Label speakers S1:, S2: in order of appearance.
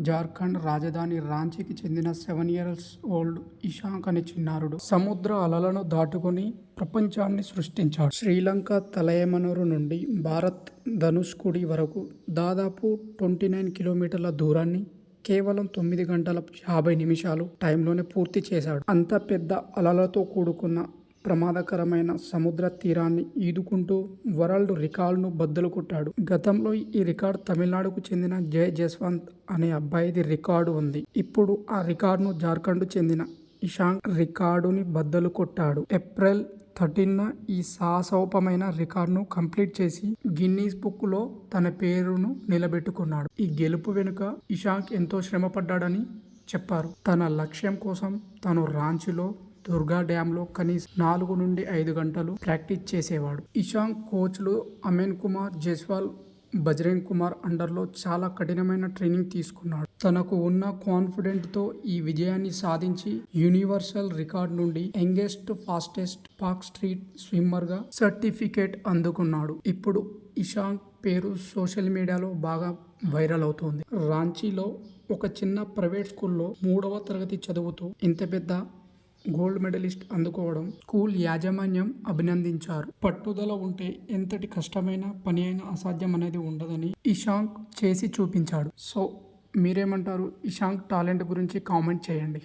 S1: జార్ఖండ్ రాజధాని రాంచీకి చెందిన 7 years old Ishank అనే చిన్నారుడు సముద్ర అలలను దాటుకుని ప్రపంచాన్ని సృష్టించాడు. శ్రీలంక తలయమనూరు నుండి భారత్ ధనుష్కోడి వరకు దాదాపు 29 కిలోమీటర్ల దూరాన్ని కేవలం 9 గంటల 50 నిమిషాలు టైంలోనే పూర్తి చేశాడు. అంత పెద్ద అలలతో కూడుకున్న ప్రమాదకరమైన సముద్ర తీరాన్ని ఈదుకుంటూ వరల్డ్ రికార్డును బద్దలు కొట్టాడు. గతంలో ఈ రికార్డు తమిళనాడుకు చెందిన జై జస్వంత్ అనే అబ్బాయిది రికార్డు ఉంది. ఇప్పుడు ఆ రికార్డును జార్ఖండ్ చెందిన ఇషాంక్ రికార్డుని బద్దలు కొట్టాడు. ఏప్రిల్ 13న ఈ సాహసోపమైన రికార్డును కంప్లీట్ చేసి గిన్నీస్ బుక్ లో తన పేరును నిలబెట్టుకున్నాడు. ఈ గెలుపు వెనుక ఇషాంక్ ఎంతో శ్రమ పడ్డాడని చెప్పారు. తన లక్ష్యం కోసం తను రాంచీలో దుర్గా డ్యాంలో కనీసం 4 నుండి 5 గంటలు ప్రాక్టీస్ చేసేవాడు. ఇషాంక్ కోచ్లు అమెన్ కుమార్ జైస్వాల్, బజరంగ్ కుమార్ అండర్లో చాలా కఠినమైన ట్రైనింగ్ తీసుకున్నాడు. తనకు ఉన్న కాన్ఫిడెంట్తో ఈ విజయాన్ని సాధించి యూనివర్సల్ రికార్డ్ నుండి యంగెస్ట్ ఫాస్టెస్ట్ పార్క్ స్ట్రీట్ స్విమ్మర్గా సర్టిఫికేట్ అందుకున్నాడు. ఇప్పుడు ఇషాంక్ పేరు సోషల్ మీడియాలో బాగా వైరల్ అవుతోంది. రాంచీలో ఒక చిన్న ప్రైవేట్ స్కూల్లో 3వ తరగతి చదువుతూ ఇంత పెద్ద గోల్డ్ మెడలిస్ట్ అందుకోవడం స్కూల్ యాజమాన్యం అభినందించారు. పట్టుదల ఉంటే ఎంతటి కష్టమైన పని అయినా అసాధ్యం అనేది ఉండదని ఇషాంక్ చేసి చూపించాడు. సో మీరేమంటారు? ఇషాంక్ టాలెంట్ గురించి కామెంట్ చేయండి.